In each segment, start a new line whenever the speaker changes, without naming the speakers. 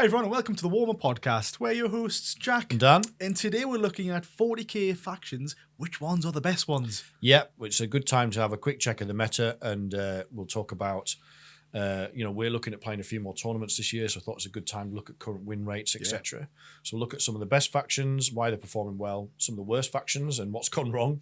Hi everyone and welcome to the Warhammer podcast. We're your hosts, Jack
and Dan.
And today we're looking at 40k factions. Which ones are the best ones?
Yep, it's a good time to have a quick check of the meta, and we'll talk about, we're looking at playing a few more tournaments this year, so I thought it's a good time to look at current win rates, etc. Yeah. So we'll look at some of the best factions, why they're performing well, some of the worst factions, and what's gone wrong.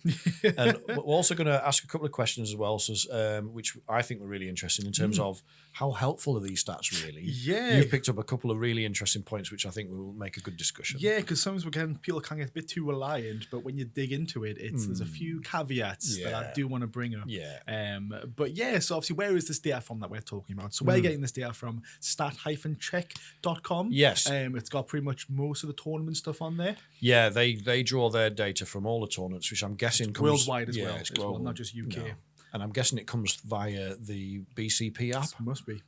And we're also going to ask a couple of questions as well, so, which I think were really interesting in terms of how helpful are these stats really?
Yeah.
You've picked up a couple of really interesting points, which I think will make a good discussion.
Yeah, because sometimes people can get a bit too reliant, but when you dig into it, there's a few caveats that I do want to bring up.
Yeah.
But yeah, so obviously, where is this data from that we're talking about? So we're getting this data from stat-check.com.
Yes.
It's got pretty much most of the tournament stuff on there.
Yeah, they draw their data from all the tournaments, which I'm guessing comes
worldwide as well.
It's global,
not just UK.
No. And I'm guessing it comes via the BCP app.
Must be.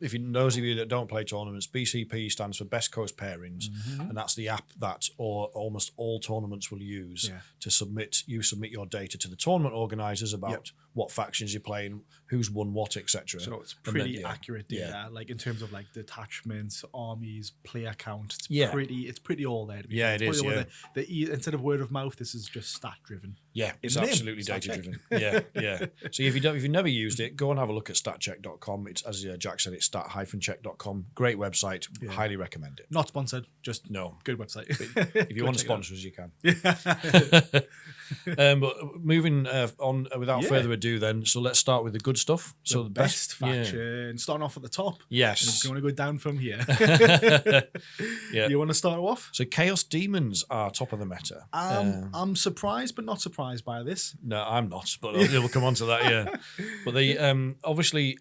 If those of you that don't play tournaments, BCP stands for Best Coast Pairings, and that's the app that almost all tournaments will use to submit your data to the tournament organisers about what factions you're playing, who's won what, etc.
So it's pretty accurate data, like in terms of like detachments, armies, player count. It's pretty all there.
It is.
Instead of word of mouth, this is just stat driven.
Yeah, it's absolutely data driven. Yeah. So if you've never used it, go and have a look at statcheck.com. It's, as Jack said, it's stat-check.com. Great website. Highly recommend it.
Not sponsored, just good website.
If you want to sponsor us, you can. But moving on without further ado then, so let's start with the good stuff. So the
best faction, starting off at the top.
Yes.
And if you want to go down from here.
Yeah.
You want to start off?
So Chaos Demons are top of the meta.
I'm surprised, but not surprised by this.
No, I'm not, but we'll come on to that, yeah. But they obviously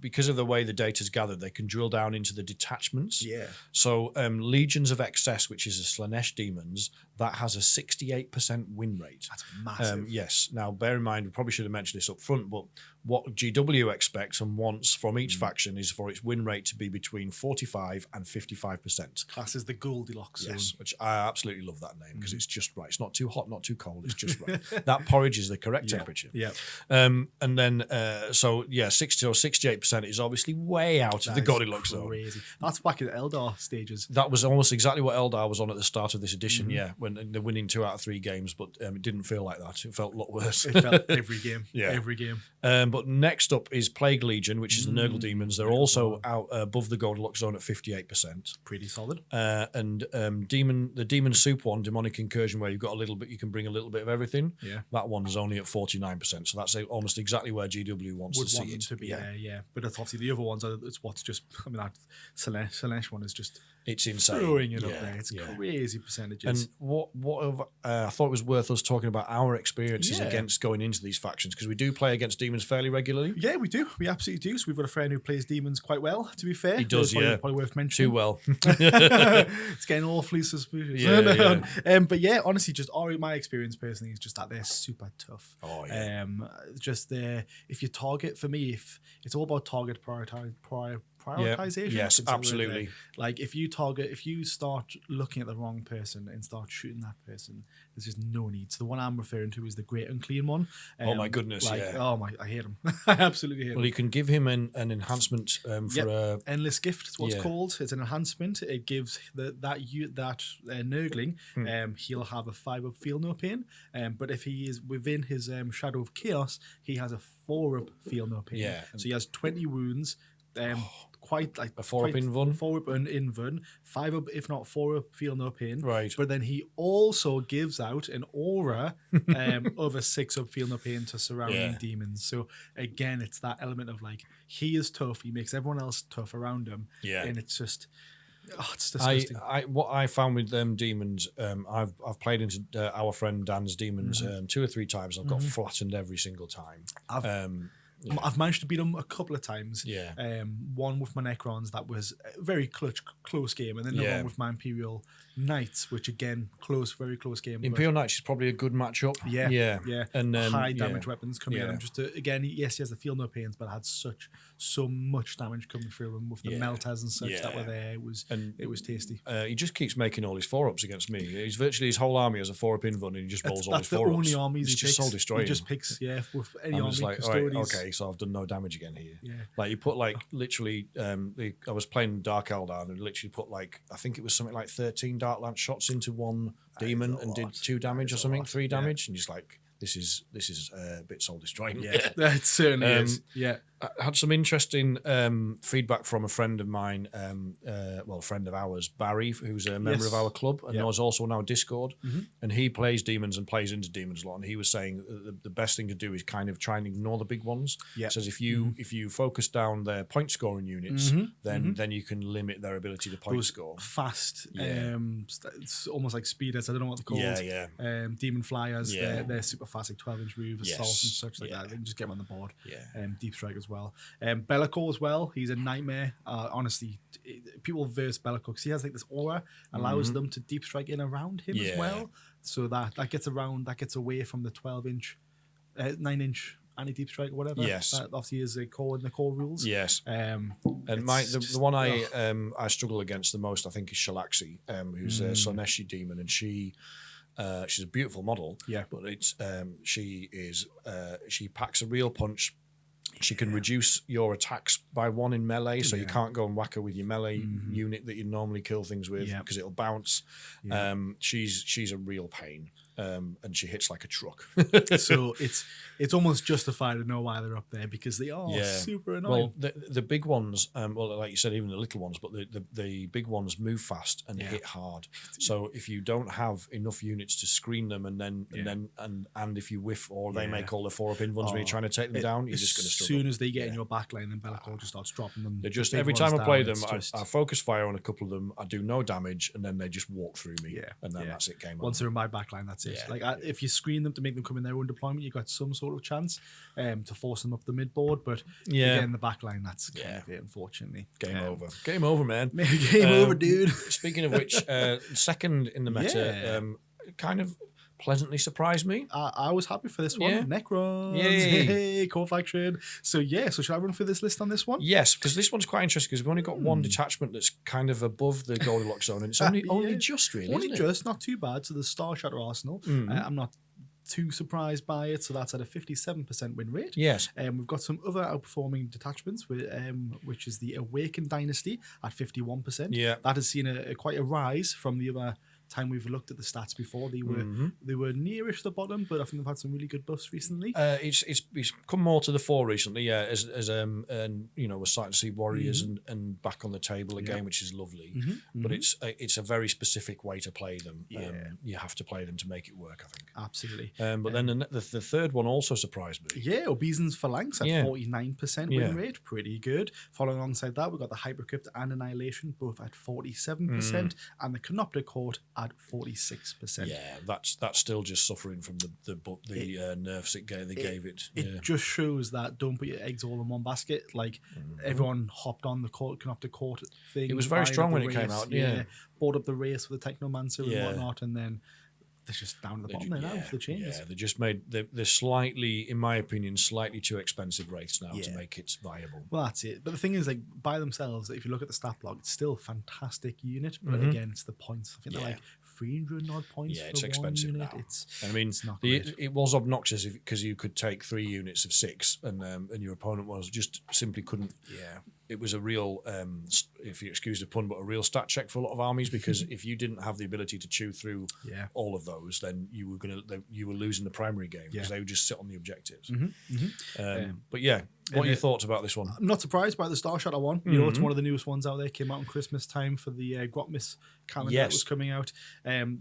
because of the way the data's gathered, they can drill down into the detachments.
Yeah.
So Legions of Excess, which is a Slanesh Demons, that has a 68% win rate.
That's massive.
Yes. Now, bear in mind, we probably should have mentioned this up front, but what GW expects and wants from each faction is for its win rate to be between 45 and 55%.
Class is the Goldilocks zone.
Yes, which I absolutely love that name because it's just right. It's not too hot, not too cold. It's just right. That porridge is the correct temperature.
Yeah.
And then, 68% is obviously way out of the Goldilocks zone.
Crazy. That's back in Eldar stages.
That was almost exactly what Eldar was on at the start of this edition, when they're winning 2 out of 3 games, but it didn't feel like that. It felt a lot worse.
It felt every game. Every game.
But next up is Plague Legion, which is the Nurgle Demons. They're also out above the Goldilocks zone at 58%.
Pretty solid.
And the Demon Soup one, Demonic Incursion, where you've got a little bit, you can bring a little bit of everything.
Yeah.
That one's only at 49%. So that's almost exactly where GW wants to see it
to be. Yeah. But that's obviously the other ones. It's what's just. I mean, that Slanesh one is just.
It's insane.
Throwing it up there. It's crazy percentages.
And I thought it was worth us talking about our experiences against going into these factions, because we do play against demons fairly regularly.
Yeah, we do. We absolutely do. So we've got a friend who plays demons quite well, to be fair.
He does,
probably worth mentioning.
Too well.
It's getting awfully suspicious. But yeah, honestly, just my experience personally is just that they're super tough.
Oh, yeah.
If you target, for me, if it's all about target prioritization.
Yes, absolutely.
Like if you start looking at the wrong person and start shooting that person, there's just no need. So the one I'm referring to is the Great Unclean one.
Oh my goodness!
I hate him. I absolutely hate him.
Well, you can give him an enhancement for
Endless Gift. Is what's called. It's an enhancement. It gives that Nurgling. He'll have a 5-up Feel No Pain. But if he is within his Shadow of Chaos, he has a 4-up Feel No Pain.
Yeah.
So he has 20 wounds. Quite like
a 4-up invuln,
4-up invuln, 5-up if not 4-up Feel No Pain.
Right.
But then he also gives out an aura of a 6-up Feel No Pain to surrounding demons. So again, it's that element of like he is tough, he makes everyone else tough around him.
Yeah.
And it's just it's disgusting.
What I found with them demons, I've played into our friend Dan's demons 2 or 3 times. I've got flattened every single time.
I've managed to beat him a couple of times.
Yeah.
One with my Necrons, that was a very close game, and then the one with my Imperial Knights, which again, very close game.
Imperial Knights is probably a good matchup.
Yeah.
And
high damage weapons coming at
Yeah.
him. Just to, again, yes, he has the feel no pains, but had so much damage coming through him with the melters and such that were there. It was tasty.
He just keeps making all his 4-ups against me. He's virtually his whole army as a 4-up invan, and he just rolls all his 4-ups.
That's the only armies
it's
he
just
picks.
soul destroying.
He just picks, with any
I'm
army.
just like,
Custodies.
all right, okay, so I've done no damage again here.
Yeah.
Like you put like literally, I was playing Dark Eldar and literally put like, I think it was something like 13 Dark Lance shots into one demon and did 2 damage or something, 3 damage, and just like, this is a bit soul destroying.
Yeah, it certainly is. Yeah.
I had some interesting feedback from a friend of mine, a friend of ours, Barry, who's a member of our club and is also on our Discord. And he plays demons and plays into demons a lot. And he was saying the best thing to do is kind of try and ignore the big ones. Yeah. Says if you focus down their point scoring units, then you can limit their ability to point score.
Fast, it's almost like speeders. I don't know what they're called. Demon flyers. They're super fast, like 12-inch move, assault and such like that. They can just get them on the board. Yeah. Deep strike as well. Bellico as well. He's a nightmare. Honestly, people verse Bellico because he has like this aura, allows them to deep strike in around him as well. So that gets away from the 12-inch, 9-inch anti-deep strike or whatever.
Yes.
That obviously is a core in the core rules.
Yes. And the one I struggle against the most, I think, is Shalaxi, who's a Slaneshi demon, and she's a beautiful model. Yeah. But it's she packs a real punch. She can reduce your attacks by 1 in melee, so you can't go and whack her with your melee unit that you normally kill things with because it'll bounce. Yeah. She's a real pain, and she hits like a truck.
So it's almost justified to know why they're up there because they are super annoying.
Well, the big ones, like you said, even the little ones, but the big ones move fast and hit hard. So if you don't have enough units to screen them, and if you whiff or they make all the 4-up invulns when you're trying to take them down, you're just going to struggle.
As soon as they get in your backline, then Bellico just starts dropping them.
They just every time I play them, I focus fire on a couple of them. I do no damage, and then they just walk through me. And then that's it. Game
Once
over.
they're in my backline, that's it. Like if you screen them to make them come in their own deployment, you got some sort of chance to force them up the mid board. But again, the backline, that's kind of it, unfortunately.
Game over. Game over, man.
Game over, dude.
Speaking of which, second in the meta, kind of pleasantly surprised me.
I was happy for this one. Necrons. Yay, core faction. So should I run through this list on this one?
Yes, because this one's quite interesting because we've only got one detachment that's kind of above the Goldilocks zone, and it's only just really,
only just, not too bad. So the Star Shatter Arsenal. I'm not too surprised by it. So that's at a 57% win rate.
Yes.
We've got some other outperforming detachments, which is the Awakened Dynasty at 51%.
Yeah.
That has seen quite a rise from the other time we've looked at the stats before. They were nearish the bottom, but I think they've had some really good buffs recently.
It's come more to the fore recently, as we're starting to see warriors and back on the table again, which is lovely. But it's a very specific way to play them. You have to play them to make it work, I think.
Absolutely.
But then the third one also surprised me.
Yeah, Obeison's Phalanx at 49% win rate, pretty good. Following alongside that, we've got the Hypercrypt and Annihilation, both at 47%, and the Canopter Court at 46%.
Yeah, that's still just suffering from the nerfs they gave it.
It just shows that don't put your eggs all in one basket. Like everyone hopped on the Canopter Court thing.
It was very strong when it came out.
Bought up the race with the Technomancer and whatnot, and then they're just down at the bottom now for the changes.
Yeah, they just made they're slightly, in my opinion, slightly too expensive wraiths now to make it viable.
Well, that's it. But the thing is, like by themselves, if you look at the stat block, it's still a fantastic unit. But again, it's the points. I think they're like 300 odd points.
Yeah,
for
it's
one
expensive
unit.
now.
It's not great.
It was obnoxious because you could take 3 units of 6, and your opponent just simply couldn't. Yeah, it was a real, if you excuse the pun, but a real stat check for a lot of armies because if you didn't have the ability to chew through all of those, then you were losing the primary game because they would just sit on the objectives. But what are your thoughts about this one?
I'm not surprised by the Star Shatter one. You know, it's one of the newest ones out there. Came out in Christmas time for the Grotmis calendar that was coming out. The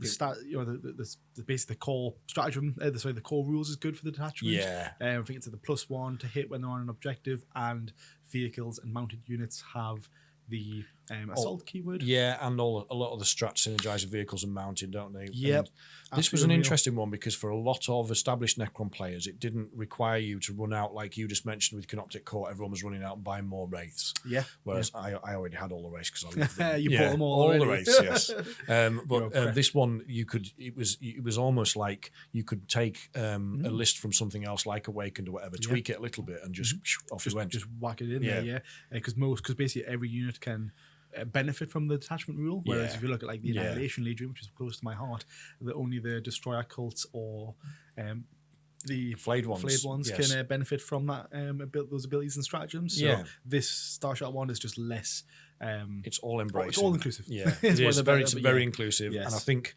core stratagem, the core rules is good for the detachment. I think it's at the +1 to hit when they're on an objective, and vehicles and mounted units have the assault keyword.
Yeah, and a lot of the strats synergize with vehicles and mounted, don't they?
Yep.
And this was an interesting one because for a lot of established Necron players, it didn't require you to run out like you just mentioned with Canoptic Court. Everyone was running out and buying more wraiths.
Yeah.
Whereas I already had all the wraiths because I loved them.
You bought them all
the
already.
wraiths, yes. But this one, it was almost like you could take a list from something else like Awakened or whatever, tweak it a little bit, and just off it went.
Just whack it in there, yeah. Because basically every unit can benefit from the detachment rule. Whereas if you look at like the Annihilation Legion, which is close to my heart, only the Destroyer cults or the
flayed ones
can benefit from that those abilities and stratagems. So this Starshot one is just less.
It's all embracing.
It's all inclusive.
Yeah, it's very inclusive, and I think.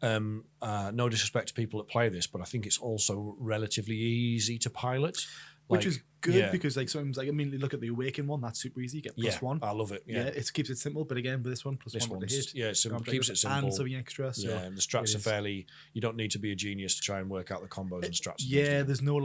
No disrespect to people that play this, but I think it's also relatively easy to pilot.
Which is good because sometimes look at the Awaken one, that's super easy. You get +1.
I love it. Yeah,
it keeps it simple, but again, with this one, +1 with the hit.
Yeah, so it keeps it simple.
And something extra. So
and the strats are fairly, you don't need to be a genius to try and work out the combos and strats.
There's no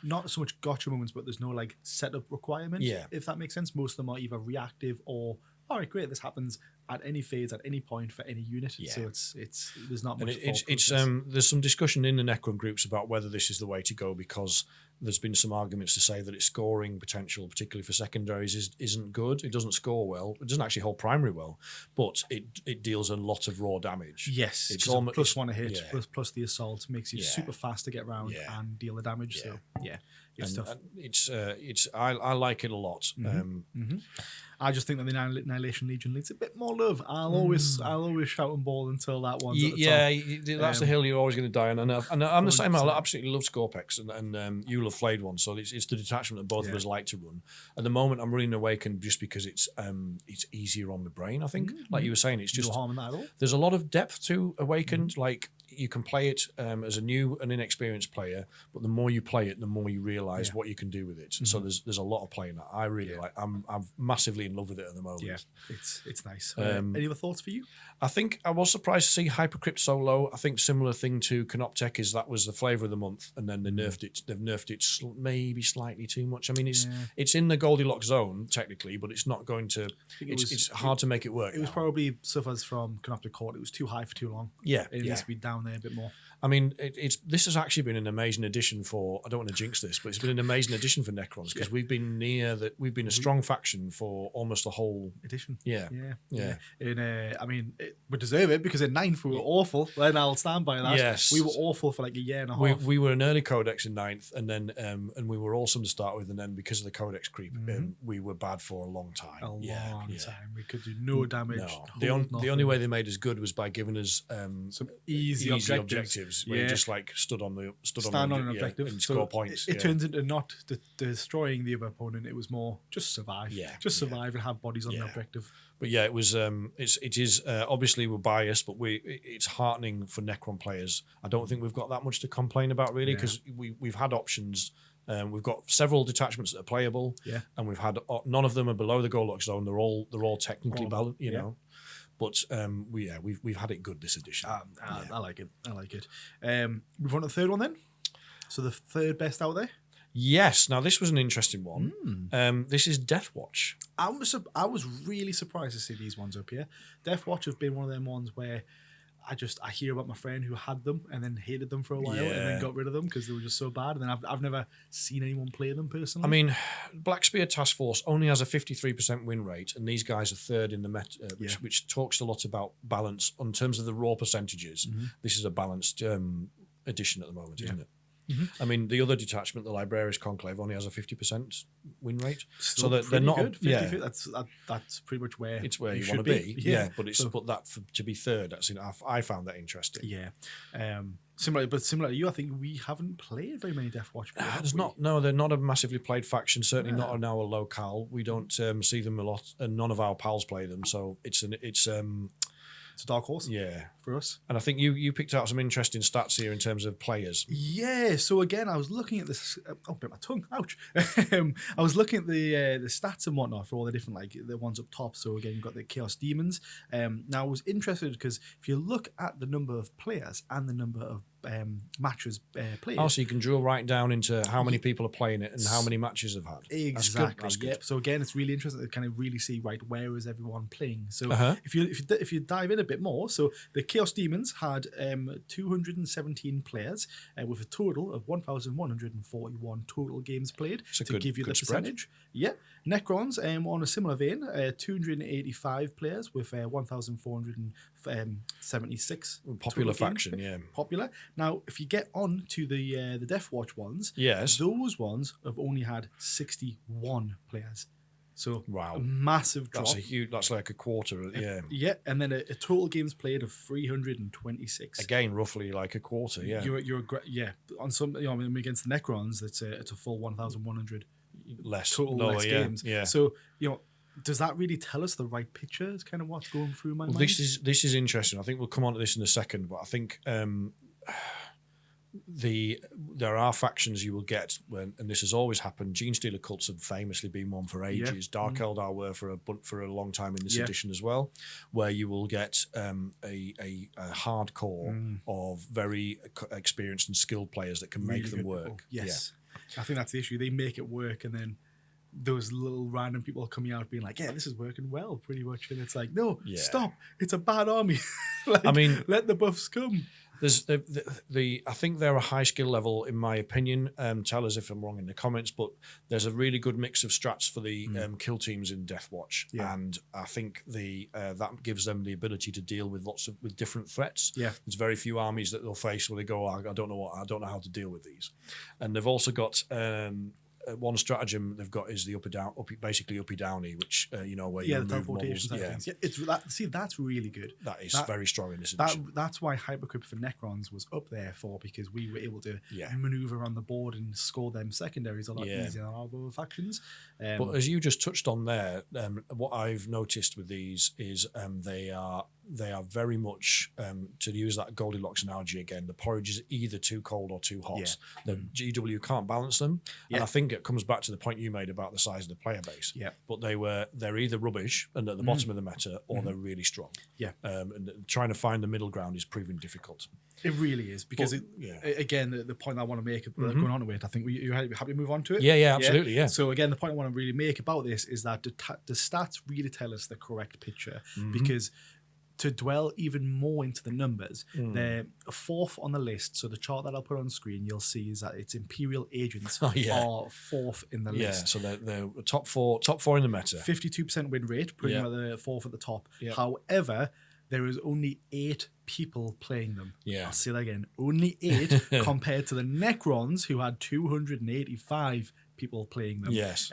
not so much gotcha moments, but there's no setup requirement. Yeah. If that makes sense. Most of them are either reactive or, all right, great, this happens at any phase, at any point for any unit. Yeah. So it's there's not much.
There's some discussion in the Necron groups about whether this is the way to go because there's been some arguments to say that its scoring potential, particularly for secondaries, isn't good. It doesn't score well. It doesn't actually hold primary well, but it deals a lot of raw damage.
Yes, it's almost +1 a hit, plus the assault makes you super fast to get around and deal the damage. Yeah. So it's tough.
I like it a lot.
I just think that the Annihilation Legion needs a bit more love. I'll always shout and ball until that one's at the top.
That's the hill you're always going to die on. And I'm the same. I absolutely love Scorpex, and you love Flayed One. So it's the detachment that both of us like to run. At the moment, I'm running Awakened just because it's easier on the brain. I think, like you were saying, it's just
no harm in that at all.
There's a lot of depth to Awakened. Like you can play it as a new and inexperienced player, but the more you play it, the more you realise what you can do with it. So there's a lot of playing that. I really like. I'm massively in love with it at the moment.
Yeah, it's nice. Any other thoughts for you?
I think I was surprised to see Hypercrypt so low. I think similar thing to Canoptech is that was the flavour of the month, and then they nerfed it. They've nerfed it maybe slightly too much. I mean, it's in the Goldilocks zone technically, but it's not going to. It's hard to make it work.
It was probably suffers from Canoptic Court. It was too high for too long.
Yeah,
it needs to be down there a bit more.
I mean, this has actually been an amazing addition for. I don't want to jinx this, but it's been an amazing addition for Necrons because we've been We've been a strong faction for almost the whole
edition.
Yeah.
I mean, we deserve it because in 9th we were awful. And I'll stand by that.
Yes,
we were awful for like a year and a half.
We were an early Codex in 9th, and then and we were awesome to start with, and then because of the Codex creep, we were bad for a long time.
A long time. We could do no damage.
No. The only way they made us good was by giving us some
easy objectives.
Where you just like stood on an objective and
so
score points.
It turns into not destroying the other opponent. It was more just survive. Survive and have bodies on the objective.
But yeah, it was. It is obviously we're biased, but it's heartening for Necron players. I don't think we've got that much to complain about really because we've had options. We've got several detachments that are playable, and we've had none of them are below the Goldilocks zone. They're all technically balanced, you know. But we've had it good this edition.
I like it. Move on to the third one then. So the third best out there.
Yes. Now this was an interesting one. This is Deathwatch.
I was really surprised to see these ones up here. Deathwatch have been one of them ones where I hear about my friend who had them and then hated them for a while and then got rid of them because they were just so bad. And then I've never seen anyone play them personally.
I mean, Black Spear Task Force only has a 53% win rate, and these guys are third in the meta, which talks a lot about balance in terms of the raw percentages. This is a balanced edition at the moment, isn't it? I mean, the other detachment, the Librarius Conclave, only has a 50% win rate, so they're not
good. 50, that's pretty much where
it's where you want to be. But that to be third, I found that interesting.
Similar to you, I think we haven't played very many Deathwatch.
They're not a massively played faction. Certainly not in our locale. We don't see them a lot, and none of our pals play them. So it's
a dark horse, for us.
And I think you picked out some interesting stats here in terms of players.
Yeah. So again, I was looking at this. Oh, bit my tongue. Ouch. I was looking at the stats and whatnot for all the different the ones up top. So again, you've got the Chaos Demons. Now I was interested because if you look at the number of players and the number of matches played.
Oh, so you can drill right down into how many people are playing it and how many matches they've had.
Exactly.
That's good.
Yep. So again, it's really interesting to kind of really see, right, where is everyone playing. So
Uh-huh.
if you dive in a bit more, so the Chaos Demons had 217 players with a total of 1,141 total games played to give you the percentage. Yeah. Necrons, on a similar vein, 285 players with 1,476
popular faction, yeah.
Popular. Now, if you get on to the Deathwatch ones,
yes,
those ones have only had 61 players. So
wow,
a massive drop.
That's a huge. That's like a quarter. Yeah.
Yeah, and then a total games played of 326.
Again, roughly like a quarter. Yeah.
Yeah. On some, I mean, against the Necrons, it's a full 1,100
less
less games.
Yeah.
So does that really tell us the right picture? Is kind of what's going through my mind.
This is interesting. I think we'll come on to this in a second, but I think there are factions you will get when, and this has always happened. Genestealer cults have famously been one for ages. Yeah. Dark Eldar were for a long time in this edition as well, where you will get a hardcore of very experienced and skilled players that can make them work.
People. Yes, I think that's the issue. They make it work, and then those little random people coming out being like, yeah, this is working well, pretty much. And it's like, no, stop. It's a bad army. I mean, let the buffs come.
There's I think they're a high skill level, in my opinion. Tell us if I'm wrong in the comments, but there's a really good mix of strats for the kill teams in Deathwatch, and I think that gives them the ability to deal with with different threats.
Yeah,
there's very few armies that they'll face where they go, I don't know how to deal with these, and they've also got. One stratagem they've got is the basically uppy downy, which where you remove models.
That's really good.
That is very strong in this edition.
That's why Hypercrypt for Necrons was up there because we were able to maneuver on the board and score them secondaries a lot easier than our other factions.
But as you just touched on there, what I've noticed with these is they are very much, to use that Goldilocks analogy again, the porridge is either too cold or too hot. The GW can't balance them. And I think it comes back to the point you made about the size of the player base.
Yeah.
But they're either rubbish and at the bottom of the meta, or they're really strong.
Yeah.
And trying to find the middle ground is proving difficult.
It really is, because again, the point I want to make going on to it, I think you happy to move on to it?
Yeah, absolutely, yeah.
So again, the point I want to really make about this is that the stats really tell us the correct picture, because to dwell even more into the numbers, they're fourth on the list. So the chart that I'll put on screen, you'll see is that it's Imperial agents are fourth in the list.
So they're top four in the meta.
52% win rate, putting them at the fourth at the top. Yeah. However, there is only 8 people playing them.
Yeah.
I'll say that again. Only 8 compared to the Necrons, who had 285 people playing them.
Yes.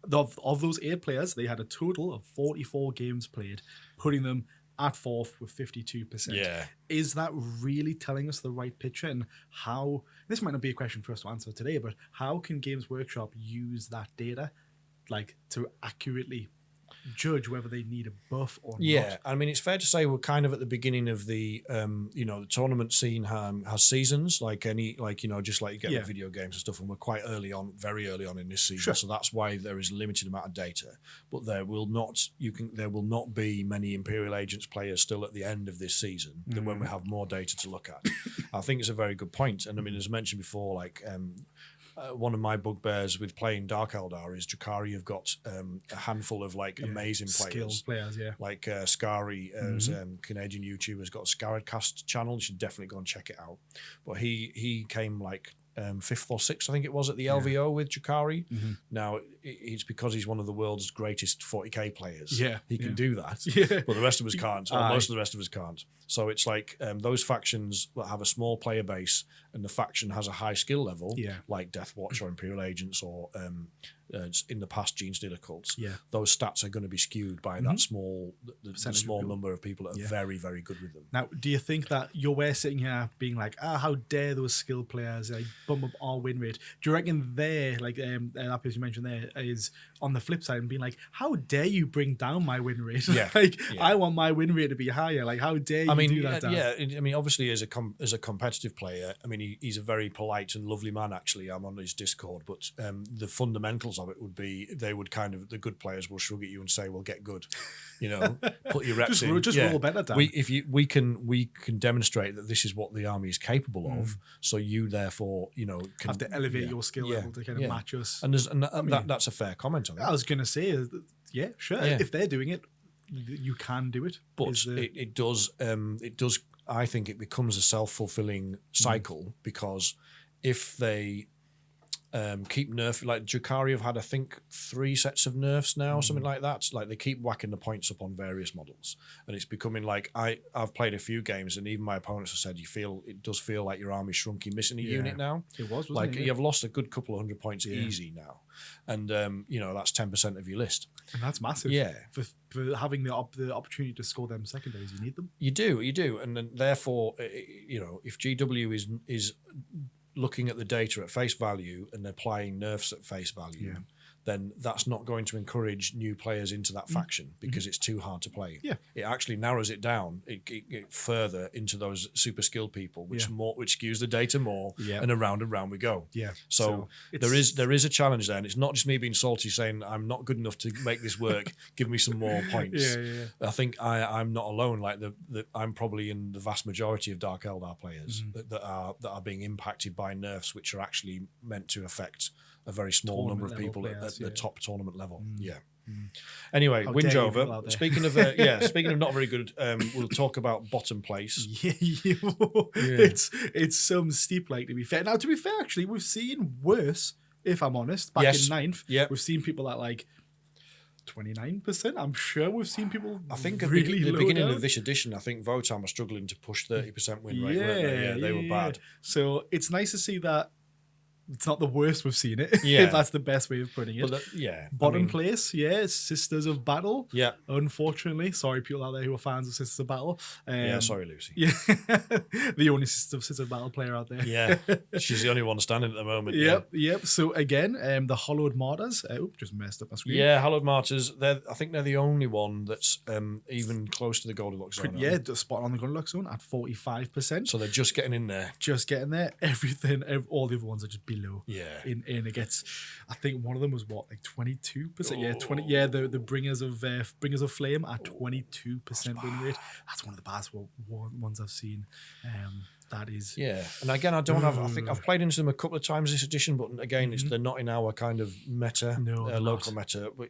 Of those 8 players, they had a total of 44 games played, putting them at fourth with 52%.
Yeah.
Is that really telling us the right picture? And how, this might not be a question for us to answer today, but how can Games Workshop use that data to accurately judge whether they need a buff or not?
Yeah, I mean, it's fair to say we're kind of at the beginning of the, the tournament scene has seasons, just like you get with video games and stuff, and we're quite very early on in this season.
Sure.
So that's why there is a limited amount of data. But there will not be many Imperial Agents players still at the end of this season than when we have more data to look at. I think it's a very good point. And I mean, as mentioned before, one of my bugbears with playing Dark Eldar is Drakari have got a handful of amazing players.
Skilled players, yeah.
Like Scary, Canadian YouTuber's got a Scaradcast channel. You should definitely go and check it out. But he came 5th or 6th, I think it was, at the LVO with Drakari. Now, it's because he's one of the world's greatest 40k players.
Yeah.
He can do that.
Yeah.
But the rest of us can't. Or most of the rest of us can't. So it's those factions that have a small player base and the faction has a high skill level, like Deathwatch or Imperial Agents or in the past Genestealer cults, those stats are going to be skewed by that small number of people that are very, very good with them.
Now, do you think that we're sitting here being like, how dare those skilled players bump up our win rate? Do you reckon they're that person you mentioned there is on the flip side and being like, how dare you bring down my win rate? I want my win rate to be higher. How dare you do that?
I mean, obviously as a competitive player, I mean, he's a very polite and lovely man. Actually, I'm on his Discord, but the fundamentals of it would be they would kind of, the good players will shrug at you and say, "Well, get good, put your reps in."
Just roll better, Dan.
We can demonstrate that this is what the army is capable of. So you therefore can
have to elevate your skill level to kind of match us.
And that's a fair comment on it.
I was going to say, yeah, sure. Yeah. If they're doing it, you can do it.
But it does. I think it becomes a self-fulfilling cycle because if they keep nerf, like Drukhari have had, I think, 3 sets of nerfs now, something like that. Like they keep whacking the points up on various models, and it's becoming like I've played a few games, and even my opponents have said it does feel like your arm's shrunk. You're missing a unit now.
It was
like you've lost a good couple of 100 points easy now, and that's 10% of your list,
and that's massive.
Yeah,
for having the opportunity to score them secondaries, you need them.
You do, and then therefore, if GW is looking at the data at face value and applying nerfs at face value, then that's not going to encourage new players into that faction because it's too hard to play. Yeah, it actually narrows it down it further into those super skilled people, which skews the data more, and around we go. Yeah, so there is a challenge there, and it's not just me being salty saying I'm not good enough to make this work. Give me some more points. I think I'm not alone. Like I'm probably in the vast majority of Dark Eldar players that are being impacted by nerfs, which are actually meant to affect a very small number of people at the top tournament level. Anyway, Windjover. Speaking of not very good, we'll talk about bottom place.
It's some steep, like, to be fair. Now, to be fair, actually, we've seen worse. If I'm honest, back in 9th, we've seen people at like 29%. I'm sure we've seen people.
I think
really
at the beginning of this edition, I think Votan were struggling to push 30% win rate. Weren't they? Yeah, they were bad.
So it's nice to see that. It's not the worst we've seen it. If that's the best way of putting it. Bottom place, Sisters of Battle. Yeah. Unfortunately, sorry people out there who are fans of Sisters of Battle.
Sorry, Lucy.
Yeah. The only Sisters of Battle player out there.
Yeah. She's the only one standing at the moment.
Yep. So again, the Hollowed Martyrs. Just messed up my screen.
Yeah, Hollowed Martyrs. I think they're the only one that's even close to the Goldilocks zone.
Yeah, spot on the Goldilocks zone at 45%.
So they're just getting in there.
Everything, all the other ones are just below.
Yeah.
In it gets, I think one of them was what, like 22%. Yeah, 20. Yeah, the Bringers of Flame at 22% win rate. That's one of the best ones I've seen. That is.
Yeah, and again, I think I've played into them a couple of times this edition, but again, they're not in our kind of meta, local meta. But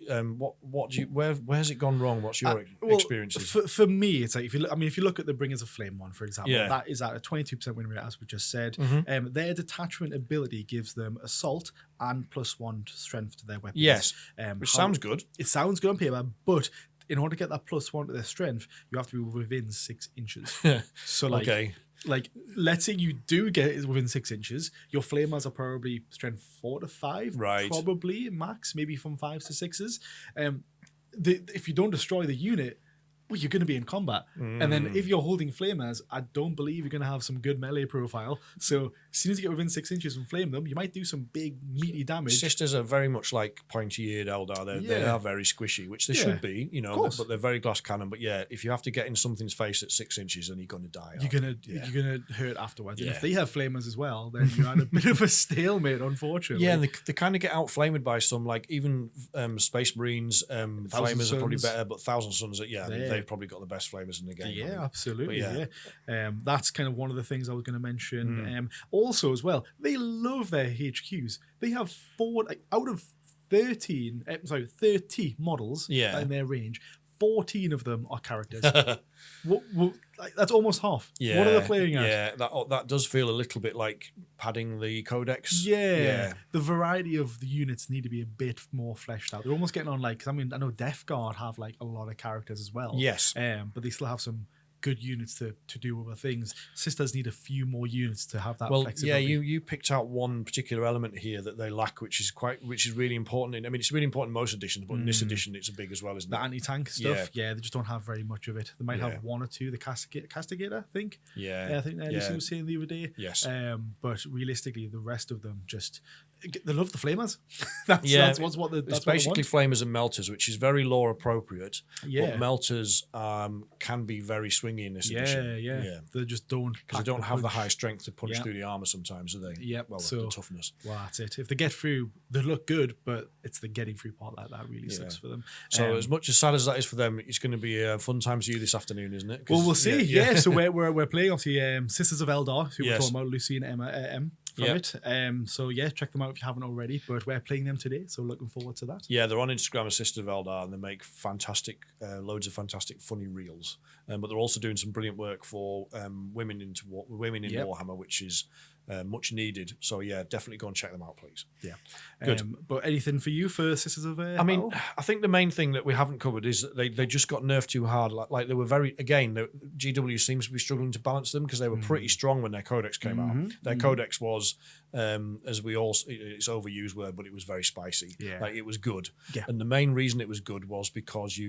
where's it gone wrong? What's your experiences?
For me, it's like if you look at the Bringers of Flame one, for example, that is at a 22% win rate, as we just said. Their detachment ability gives them assault and +1 strength to their weapons.
Yes, which sounds good.
It sounds good on paper, but in order to get that +1 to their strength, you have to be within 6 inches. So like, let's say you do get it within 6 inches, your flamers are probably strength 4 to 5, probably max, maybe from 5s to 6s. If you don't destroy the unit, well, you're going to be in combat. And then if you're holding flamers, I don't believe you're going to have some good melee profile. So as soon as you get within 6 inches and flame them, you might do some big meaty damage.
Sisters are very much like pointy-eared Eldar. They are very squishy, which they should be, but they're very glass cannon. But if you have to get in something's face at 6 inches, then you're going to die.
You're going to hurt afterwards. And if they have flamers as well, then you're at a bit of a stalemate, unfortunately.
Yeah, and they kind of get out-flamed by some, like even Space Marines, flamers are probably better, but Thousand Suns, they've probably got the best flamers in the game.
Yeah, absolutely. That's kind of one of the things I was going to mention. Also, as well, they love their HQs. They have 4 out of 30 models in their range. 14 of them are characters. That's almost half.
Yeah,
what are they playing at?
Yeah, that does feel a little bit like padding the codex.
Yeah. The variety of the units need to be a bit more fleshed out. They're almost getting on I know Death Guard have like a lot of characters as well.
Yes.
But they still have some good units to do other things. Sisters need a few more units to have that flexibility.
Yeah, you picked out one particular element here that they lack, which is really important. It's really important in most editions, but in this edition it's big as well, isn't it?
The anti-tank stuff, they just don't have very much of it. They might have 1 or 2. The Castigator, I think. I think Lucy was saying the other day.
Yes.
But realistically, the rest of them just they love the flamers. That's
it's basically flamers and melters, which is very lore appropriate. Yeah. But melters can be very swingy swingy in this
Yeah,
edition.
yeah. They just don't.
Because they don't have the high strength to punch through the armor sometimes, do they?
Yep.
Well,
So,
the toughness.
Well, that's it. If they get through, they look good, but it's the getting through part that really sucks for them.
So as much as sad as that is for them, it's going to be a fun time to you this afternoon, isn't it?
Well, we'll see. Yeah. So we're playing obviously Sisters of Eldar, who we're talking about, Lucy and Emma from it. So yeah, check them out if you haven't already. But we're playing them today, so looking forward to that.
Yeah, they're on Instagram as Sisters of Eldar, and they make fantastic, loads of fantastic funny reels. But they're also doing some brilliant work for women in Warhammer, which is much needed. So yeah, definitely go and check them out, please.
Yeah,
good.
But anything for you for Sisters of
I mean, I think the main thing that we haven't covered is that they just got nerfed too hard. Like they were GW seems to be struggling to balance them because they were pretty strong when their codex came out. Their codex was, as we all, it's overused word, but it was very spicy.
Yeah.
Like it was good.
Yeah.
And the main reason it was good was because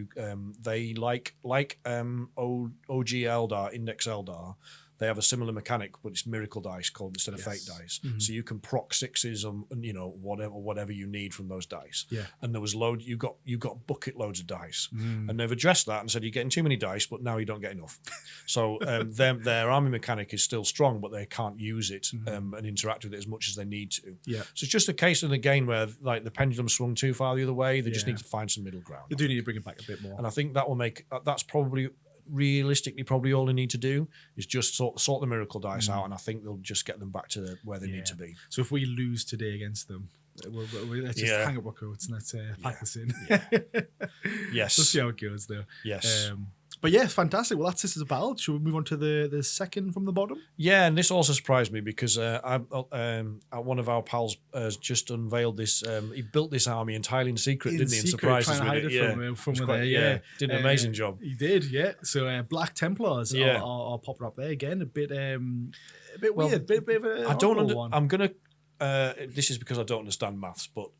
they like OG Eldar, Index Eldar. They have a similar mechanic, but it's miracle dice called instead of fate dice. So you can proc sixes and whatever you need from those dice.
Yeah.
And there was you got bucket loads of dice, and they've addressed that and said you're getting too many dice, but now you don't get enough. So their army mechanic is still strong, but they can't use it and interact with it as much as they need to.
Yeah.
So it's just a case of the game where like the pendulum swung too far the other way. They just need to find some middle ground.
They do need to bring it back a bit more.
And I think that will make that's probably all they need to do is just sort the miracle dice out, and I think they'll just get them back to where they need to be.
So if we lose today against them, let's just hang up our coats and let's pack this in.
Yes.
We'll see how it goes though.
Yes.
But yeah, fantastic. Well, that's Sisters of Battle. Should we move on to the second from the bottom?
Yeah, and this also surprised me because one of our pals has just unveiled this. He built this army entirely in secret, didn't he? And surprised us with it.
From there.
Did an amazing job.
He did, yeah. So Black Templars are popping up there again. A bit weird. Bit of a
I don't.
one.
I'm gonna. This is because I don't understand maths, but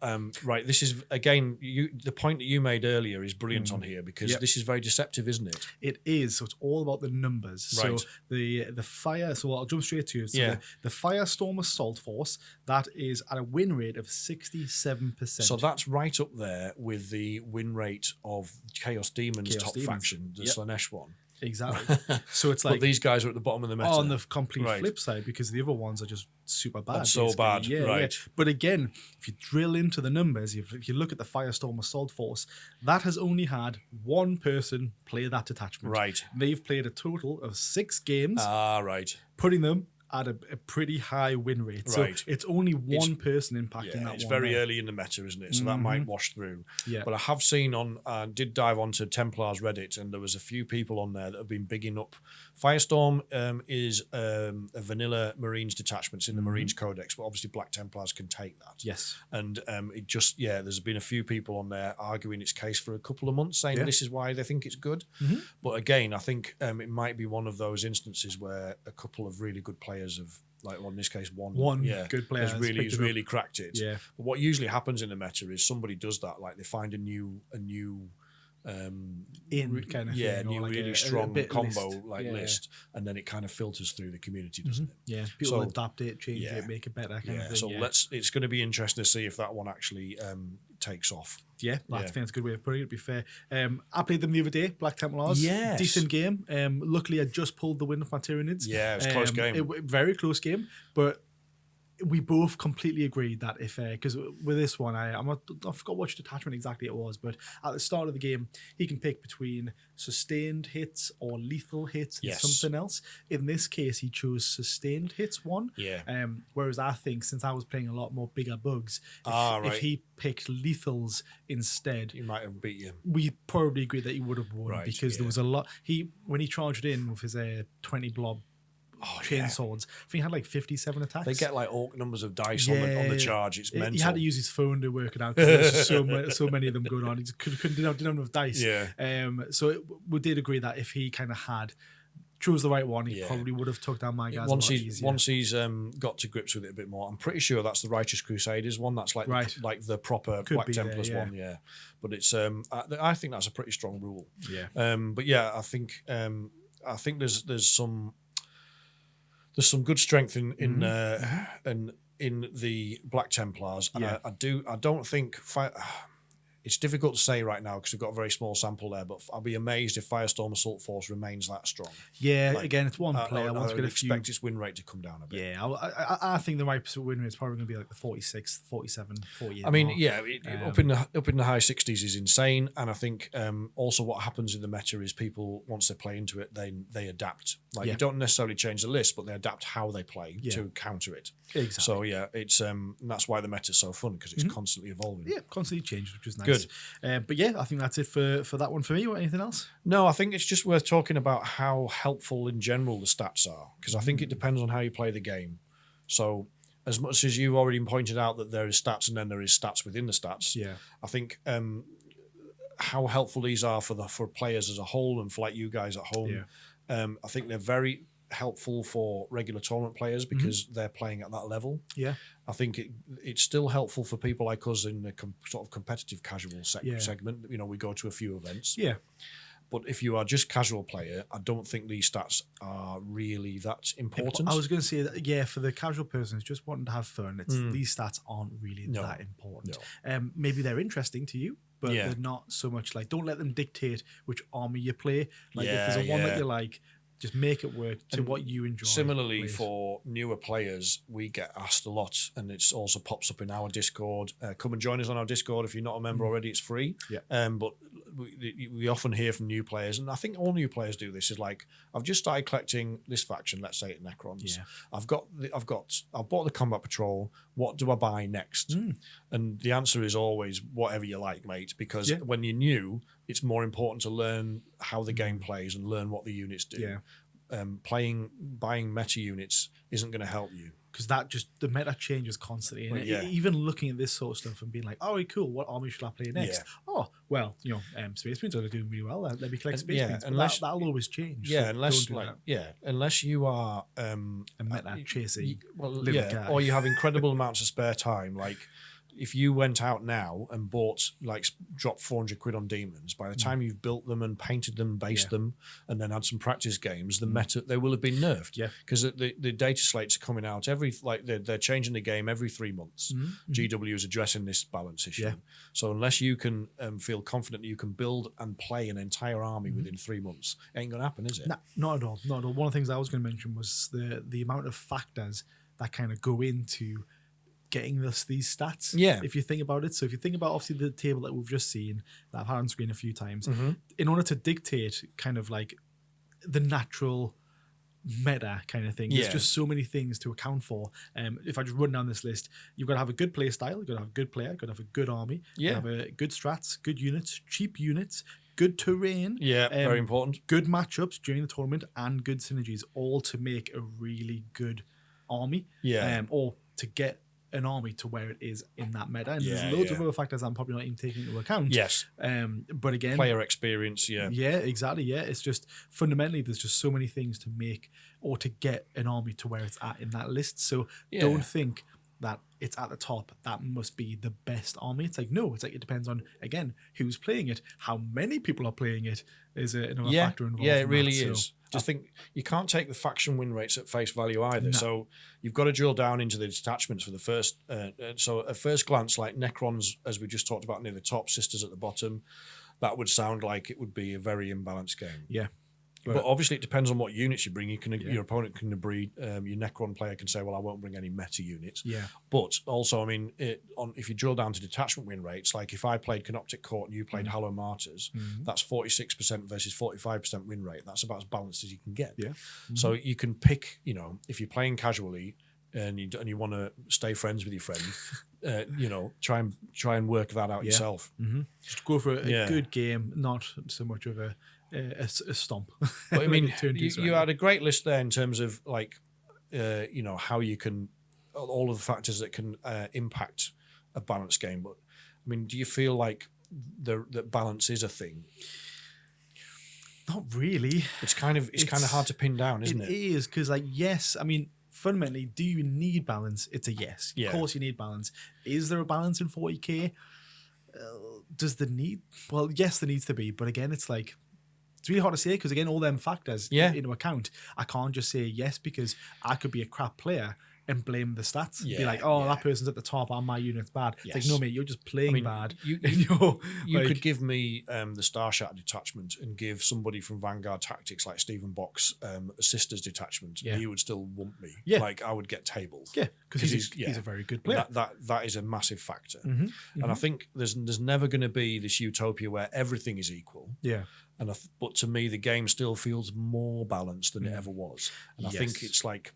right. This is again. The point that you made earlier is brilliant on here because this is very deceptive, isn't it?
It is. So it's all about the numbers.
Right.
So the fire. So I'll jump straight to it. So the Firestorm Assault Force that is at a win rate of 67%.
So that's right up there with the win rate of Chaos Demons top faction, the Slanesh one.
Exactly. So it's like,
but these guys are at the bottom of the meta.
On the complete flip side, because the other ones are just super bad.
That's so bad, right?
Yeah. But again, if you drill into the numbers, if you look at the Firestorm Assault Force, that has only had one person play that detachment.
Right.
They've played a total of 6 games.
Right.
Putting them at a pretty high win rate.
Right.
So it's only one person impacting that one.
It's very early in the meta, isn't it? So that might wash through.
Yeah.
But I have seen did dive onto Templars Reddit, and there was a few people on there that have been bigging up. Firestorm is a vanilla Marines detachment in the Marines Codex, but obviously Black Templars can take that.
Yes.
And it just, there's been a few people on there arguing its case for a couple of months, saying this is why they think it's good. But again, I think it might be one of those instances where a couple of really good players have, like, well, in this case, one
good player
has really cracked it.
Yeah.
But what usually happens in the meta is somebody does that, like they find a new really strong combo list, and then it kind of filters through the community, doesn't it?
Yeah, people adapt it, change it, make it better. Kind of thing.
So it's going to be interesting to see if that one actually takes off.
Yeah, I think that's a good way of putting it, to be fair. I played them the other day, Black Templars.
Yes.
Decent game. Luckily, I just pulled the win of my Tyranids.
Yeah, it was a close game.
Very close game, but we both completely agreed that if, because with this one, I forgot which detachment exactly it was, but at the start of the game, he can pick between sustained hits or lethal hits and something else. In this case, he chose sustained hits one.
Yeah.
Whereas I think, since I was playing a lot more bigger bugs, if he picked lethals instead,
he might have beat you.
We probably agreed that he would have won because there was a lot. When he charged in with his 20 blob chain swords, I think he had like 57 attacks.
They get like orc numbers of dice on the charge. It's mental.
He had to use his phone to work it out because there's so many of them going on. He didn't have enough dice.
Yeah.
We did agree that if he kind of had chose the right one, he probably would have took down my guys
once he's got to grips with it a bit more. I'm pretty sure that's the Righteous Crusaders one. That's like the proper Black Templars one. Yeah. But it's I think that's a pretty strong rule.
Yeah.
But yeah, I think there's some good strength in the Black Templars, and I don't think it's difficult to say right now because we've got a very small sample there, but I'll be amazed if Firestorm Assault Force remains that strong.
Yeah, again, it's one player.
I
Once
would expect its win rate to come down a bit.
Yeah, I think the right win rate is probably going to be like the 46, 47, 48.
I mean,
mark.
yeah, up in the high 60s is insane, and I think also what happens in the meta is people, once they play into it, they adapt. Like you don't necessarily change the list, but they adapt how they play to counter it.
Exactly.
So yeah, it's that's why the meta's so fun, because it's constantly evolving.
Yeah, constantly changed, which is nice.
Good.
But yeah, I think that's it for that one for me. Or anything else?
No, I think it's just worth talking about how helpful in general the stats are, because I think it depends on how you play the game. So as much as you already pointed out that there is stats and then there is stats within the stats, I think how helpful these are for players as a whole and for like you guys at home. I think they're very helpful for regular tournament players because they're playing at that level. Yeah, I think it's still helpful for people like us in the sort of competitive casual segment. You know, we go to a few events. Yeah. But if you are just casual player, I don't think these stats are really that important.
I was going to say that, yeah, for the casual person who's just wanting to have fun, these stats aren't really that important. No. Maybe they're interesting to you, but they're not so much like, don't let them dictate which army you play. Like if there's a one that you like, just make it work to what you enjoy.
Similarly, for newer players, we get asked a lot, and it also pops up in our Discord. Come and join us on our Discord if you're not a member already. It's free. Yeah. But we often hear from new players, and I think all new players do this. Is like, I've just started collecting this faction. Let's say it Necrons. Yeah. I've bought the Combat Patrol. What do I buy next? And the answer is always whatever you like, mate. Because when you're new, it's more important to learn how the game plays and learn what the units do. Yeah. Buying meta units isn't going to help you,
because the meta changes constantly. And even looking at this sort of stuff and being like, oh, cool, what army should I play next? Yeah. Oh, well, Space Marines are doing really well. Let me collect Space Marines. That'll always change.
Yeah, unless you are
a meta chasing guy.
Or you have incredible amounts of spare time, like. If you went out now and dropped 400 quid on Demons, by the time you've built them and painted them, based them, and then had some practice games, the meta, they will have been nerfed. Yeah, because the data slates are coming out they're changing the game every 3 months. GW is addressing this balance issue. Yeah. So unless you can feel confident that you can build and play an entire army within 3 months, it ain't gonna happen, is it?
No, not at all. Not at all. One of the things I was going to mention was the amount of factors that kind of go into getting these stats. Yeah. If you think about it. So if you think about obviously the table that we've just seen that I've had on screen a few times, in order to dictate kind of like the natural meta kind of thing, there's just so many things to account for. If I just run down this list, you've got to have a good play style, you've got to have a good player, you've got to have a good army, you've got to have a good strats, good units, cheap units, good terrain.
Yeah, very important.
Good matchups during the tournament and good synergies, all to make a really good army. Yeah. Or to get an army to where it is in that meta, and there's loads of other factors I'm probably not even taking into account.
Yes,
but again,
player experience. Yeah,
exactly. Yeah, it's just fundamentally there's just so many things to make or to get an army to where it's at in that list. So don't think that it's at the top, that must be the best army. It's like, no, it's like it depends on, again, who's playing it, how many people are playing it is another factor involved.
Yeah, it really is. I think you can't take the faction win rates at face value either. No. So you've got to drill down into the detachments for the first. So at first glance, like Necrons, as we just talked about near the top, Sisters at the bottom, that would sound like it would be a very imbalanced game. Yeah. But obviously, it depends on what units you bring. Your opponent can breed. Your Necron player can say, "Well, I won't bring any meta units." Yeah. But also, I mean, if you drill down to detachment win rates, like if I played Canoptic Court and you played Hallow Martyrs, that's 46% versus 45% win rate. That's about as balanced as you can get. Yeah. So you can pick. If you're playing casually and you want to stay friends with your friend, try and work that out yourself.
Just go for a good game, not so much of a stomp.
But I mean, you had a great list there in terms of like, how you can, all of the factors that can impact a balanced game. But I mean, do you feel like that balance is a thing?
Not really.
It's kind of hard to pin down, isn't it?
It is, because yes, I mean, fundamentally, do you need balance? It's a yes. Yeah. Of course you need balance. Is there a balance in 40k? Does the need? Well, yes, there needs to be. But again, it's like, it's really hard to say, because again, all them factors into account. I can't just say yes because I could be a crap player and blame the stats.
Yeah,
Be like, oh,
yeah.
that person's at the top and my unit's bad. It's like,
Yes.
no, mate, you're just playing bad. You
could give me the Star Shatter detachment and give somebody from Vanguard Tactics like Stephen Box a Sisters detachment, and he would still want me.
Yeah.
Like, I would get tabled.
Yeah, because he's a very good player.
That is a massive factor. And I think there's never going to be this utopia where everything is equal.
Yeah.
But to me, the game still feels more balanced than it ever was. And I think it's like,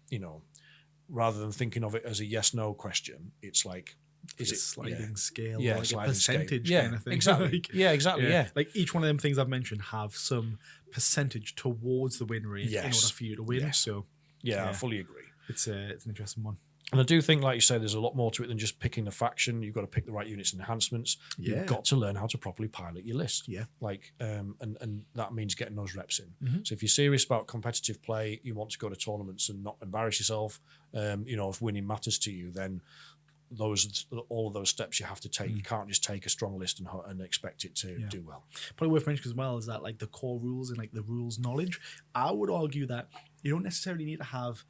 rather than thinking of it as a yes/no question, it's like, is it
sliding scale?
Yeah,
like
sliding
a percentage
scale.
kind of thing.
Exactly.
Like,
exactly. Yeah.
Like each one of them things I've mentioned have some percentage towards the win rate in order for you to win.
Yes.
So
I fully agree.
It's an interesting one.
And I do think, like you say, there's a lot more to it than just picking a faction. You've got to pick the right units and enhancements.
Yeah.
You've got to learn how to properly pilot your list.
Yeah.
Like, and that means getting those reps in. So if you're serious about competitive play, you want to go to tournaments and not embarrass yourself, if winning matters to you, then all of those steps you have to take. You can't just take a strong list and expect it to do well.
Probably worth mentioning as well is that like the core rules and like the rules knowledge, I would argue that you don't necessarily need to have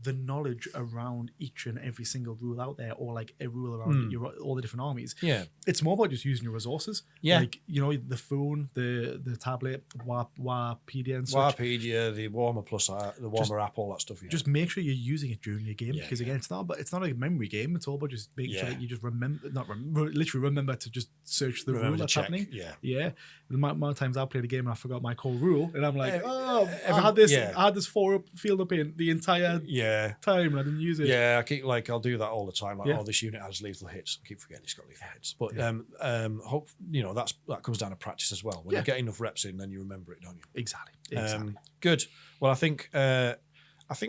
the knowledge around each and every single rule out there, or like a rule around all the different armies.
Yeah,
it's more about just using your resources.
Yeah,
like the phone, the tablet, Warpedia and such.
Warpedia, the Warhammer Plus, the Warhammer app, all that stuff. Yeah.
Just make sure you're using it during your game, because again, it's not a memory game. It's all about just making sure that you just remember to just search the rule that's happening. Yeah. The amount of times I played a game and I forgot my core rule, and I'm like, I had this 4-up field up in the entire time and I didn't use it.
Yeah, I'll do that all the time. Like, this unit has lethal hits. I keep forgetting it's got lethal hits. But hope that comes down to practice as well. When you get enough reps in, then you remember it, don't you?
Exactly.
Good. Well, I think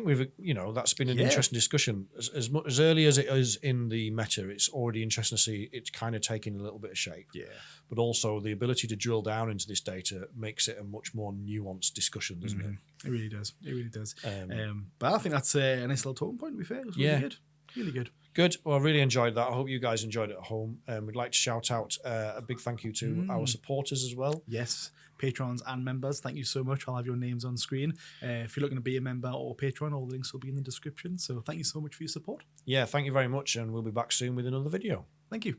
we've that's been an interesting discussion. As early as it is in the meta, it's already interesting to see it's kind of taking a little bit of shape.
Yeah.
But also the ability to drill down into this data makes it a much more nuanced discussion, doesn't it?
It really does. It really does. But I think that's a nice little talking point, to be fair. It was really good. Really good.
Good. Well, I really enjoyed that. I hope you guys enjoyed it at home. We'd like to shout out a big thank you to our supporters as well.
Yes, patrons and members. Thank you so much. I'll have your names on screen. If you're looking to be a member or patron, all the links will be in the description. So thank you so much for your support.
Yeah, thank you very much. And we'll be back soon with another video.
Thank you.